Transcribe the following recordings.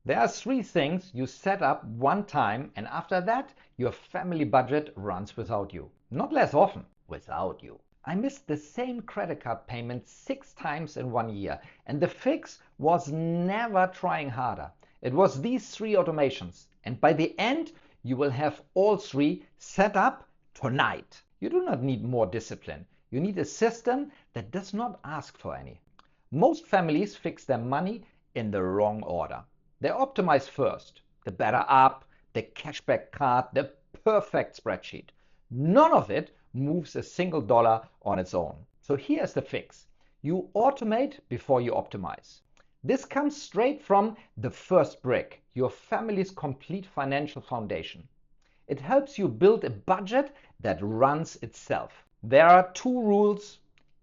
There are three things you set up one time, and after that, your family budget runs without you. Not less often, without you. I missed the same credit card payment 6 times in 1 year, and the fix was never trying harder. It was these three automations, and by the end, you will have all three set up tonight. You do not need more discipline. You need a system that does not ask for any. Most families fix their money in the wrong order. They optimize first, the better app, the cashback card, the perfect spreadsheet. None of it moves a single dollar on its own. So here's the fix. You automate before you optimize. This comes straight from the first brick, your family's complete financial foundation. It helps you build a budget that runs itself. There are two rules: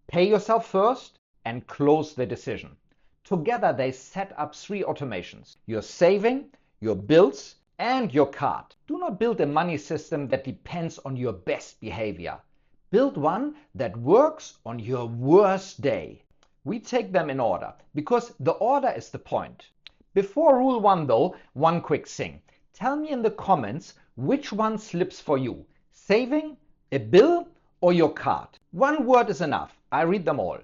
pay yourself first and close the decision. Together they set up three automations: your saving, your bills, and your card. Do not build a money system that depends on your best behavior. Build one that works on your worst day. We take them in order because the order is the point. Before rule one though, one quick thing. Tell me in the comments which one slips for you: saving, a bill, or your card. One word is enough. I read them all.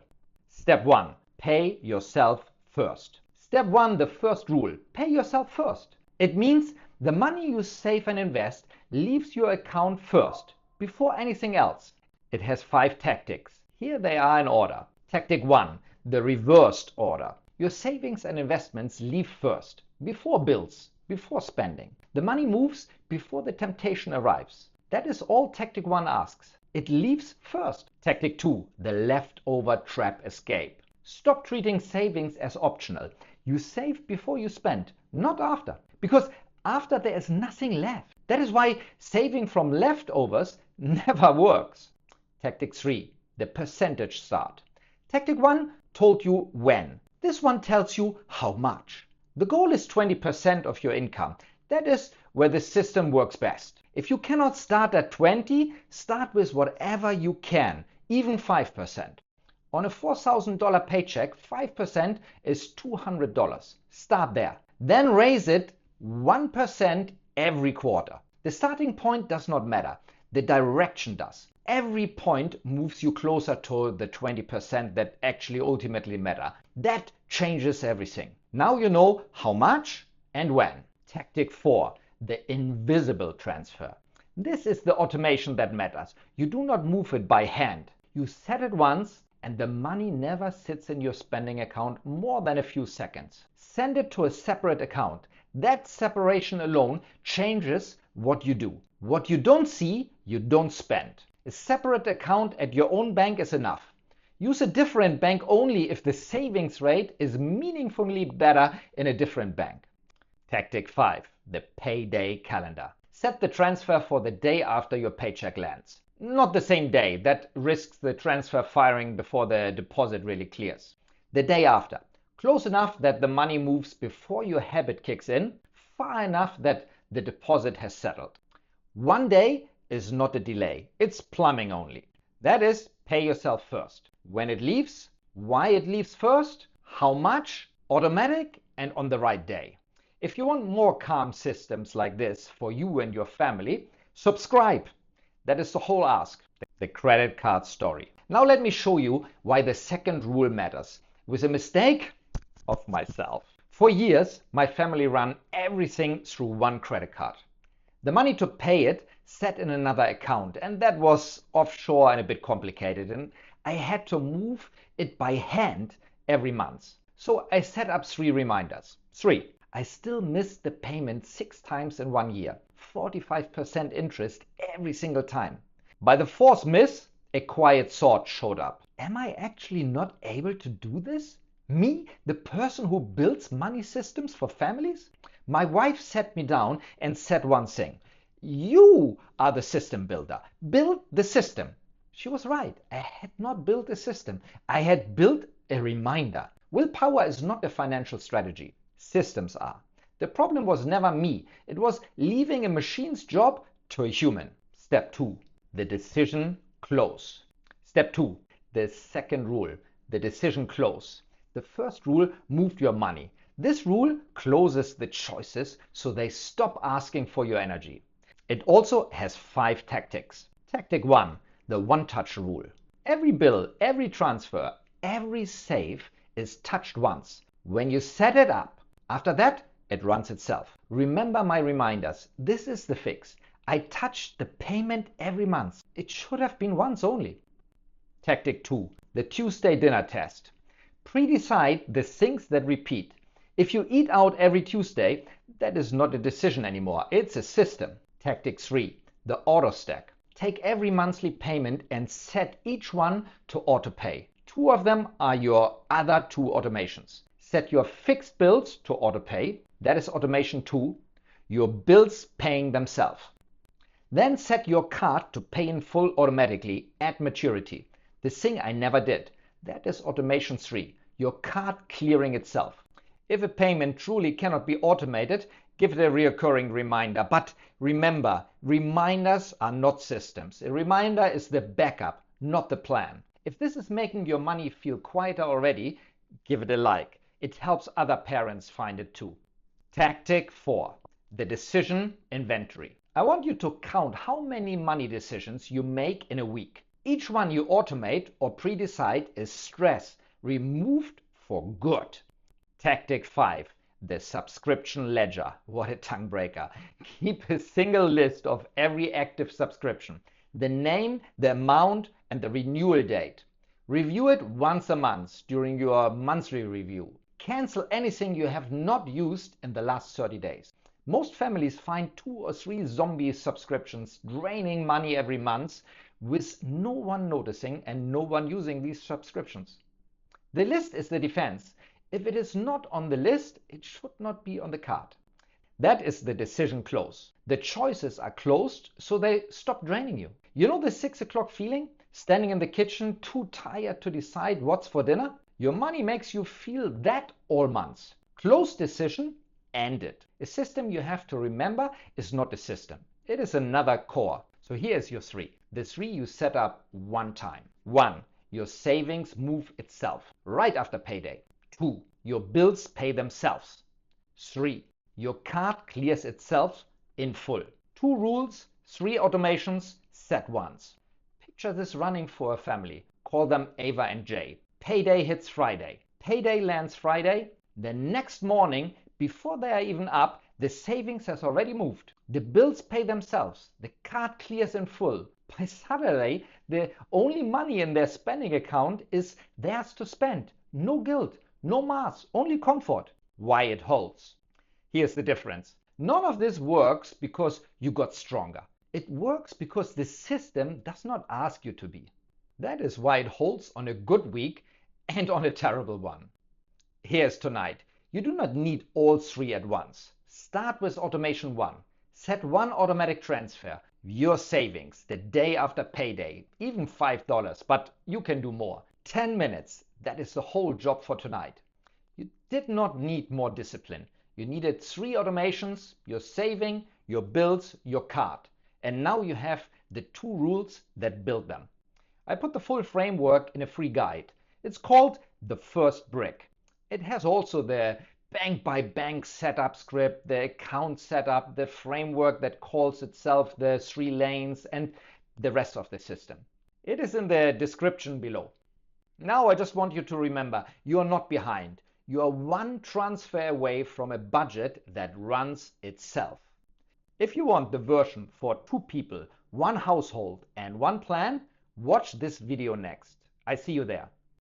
Step 1. Pay yourself first. Step 1, the first rule: pay yourself first. It means the money you save and invest leaves your account first, before anything else. It has 5 tactics. Here they are in order. Tactic 1, the reversed order. Your savings and investments leave first, before bills, before spending. The money moves before the temptation arrives. That is all tactic 1 asks. It leaves first. Tactic 2, the leftover trap escape. Stop treating savings as optional. You save before you spend, not after. Because after there is nothing left. That is why saving from leftovers never works. Tactic 3, the percentage start. Tactic 1 told you when. This one tells you how much. The goal is 20% of your income. That is where the system works best. If you cannot start at 20, start with whatever you can, even 5%. On a $4,000 paycheck, 5% is $200. Start there. Then raise it 1% every quarter. The starting point does not matter. The direction does. Every point moves you closer to the 20% that actually ultimately matter. That changes everything. Now you know how much and when. Tactic 4, the invisible transfer. This is the automation that matters. You do not move it by hand. You set it once and the money never sits in your spending account more than a few seconds. Send it to a separate account. That separation alone changes what you do. What you don't see, you don't spend. A separate account at your own bank is enough. Use a different bank only if the savings rate is meaningfully better in a different bank. Tactic 5, the payday calendar. Set the transfer for the day after your paycheck lands. Not the same day. That risks the transfer firing before the deposit really clears. The day after. Close enough that the money moves before your habit kicks in, far enough that the deposit has settled. 1 day is not a delay. It's plumbing only. That is, pay yourself first. When it leaves, why it leaves first, how much, automatic and on the right day. If you want more calm systems like this for you and your family, subscribe. That is the whole ask, the credit card story. Now let me show you why the second rule matters, with a mistake of myself. For years, my family ran everything through one credit card. The money to pay it sat in another account, and that was offshore and a bit complicated, and I had to move it by hand every month. So I set up 3 reminders. 3. I still missed the payment 6 times in 1 year. 45% interest every single time. By the 4th miss, a quiet thought showed up. Am I actually not able to do this? Me, the person who builds money systems for families? My wife sat me down and said one thing. You are the system builder. Build the system. She was right. I had not built a system. I had built a reminder. Willpower is not a financial strategy. Systems are. The problem was never me. It was leaving a machine's job to a human. Step 2, the decision close. Step 2, the second rule, the decision close. The first rule moved your money. This rule closes the choices so they stop asking for your energy. It also has 5 tactics. Tactic 1, the one-touch rule. Every bill, every transfer, every save is touched once. When you set it up, after that, it runs itself. Remember my reminders. This is the fix. I touched the payment every month. It should have been once only. Tactic 2, the Tuesday dinner test. Pre-decide the things that repeat. If you eat out every Tuesday, that is not a decision anymore. It's a system. Tactic 3, the auto stack. Take every monthly payment and set each one to autopay. 2 of them are your other 2 automations. Set your fixed bills to autopay. That is automation 2. Your bills paying themselves. Then set your card to pay in full automatically at maturity. The thing I never did. That is automation 3. Your card clearing itself. If a payment truly cannot be automated, give it a recurring reminder. But remember, reminders are not systems. A reminder is the backup, not the plan. If this is making your money feel quieter already, give it a like. It helps other parents find it too. Tactic 4, the decision inventory. I want you to count how many money decisions you make in a week. Each one you automate or pre-decide is stress removed for good. Tactic 5, the subscription ledger. What a tongue breaker. Keep a single list of every active subscription. The name, the amount, and the renewal date. Review it once a month during your monthly review. Cancel anything you have not used in the last 30 days. Most families find 2 or 3 zombie subscriptions draining money every month with no one noticing and no one using these subscriptions. The list is the defense. If it is not on the list, it should not be on the card. That is the decision close. The choices are closed, so they stop draining you. You know the 6 o'clock feeling? Standing in the kitchen, too tired to decide what's for dinner? Your money makes you feel that all months. Close decision, end it. A system you have to remember is not a system. It is another core. So here's your 3. The 3 you set up one time. 1. Your savings move itself right after payday. 2. Your bills pay themselves. 3. Your card clears itself in full. 2 rules, 3 automations, set once. Picture this running for a family. Call them Ava and Jay. Payday hits Friday. Payday lands Friday. The next morning, before they are even up, the savings has already moved. The bills pay themselves. The card clears in full. By Saturday, the only money in their spending account is theirs to spend. No guilt. No mass, only comfort. Why it holds? Here's the difference. None of this works because you got stronger. It works because the system does not ask you to be. That is why it holds on a good week and on a terrible one. Here's tonight. You do not need all 3 at once. Start with automation 1. Set 1 automatic transfer. Your savings the day after payday, even $5, but you can do more. 10 minutes. That is the whole job for tonight. You did not need more discipline. You needed 3 automations, your saving, your bills, your card. And now you have the 2 rules that build them. I put the full framework in a free guide. It's called The First Brick. It has also the bank-by-bank setup script, the account setup, the framework that calls itself the 3 lanes, and the rest of the system. It is in the description below. Now I just want you to remember, you are not behind. You are 1 transfer away from a budget that runs itself. If you want the version for 2 people, 1 household and 1 plan, watch this video next. I see you there.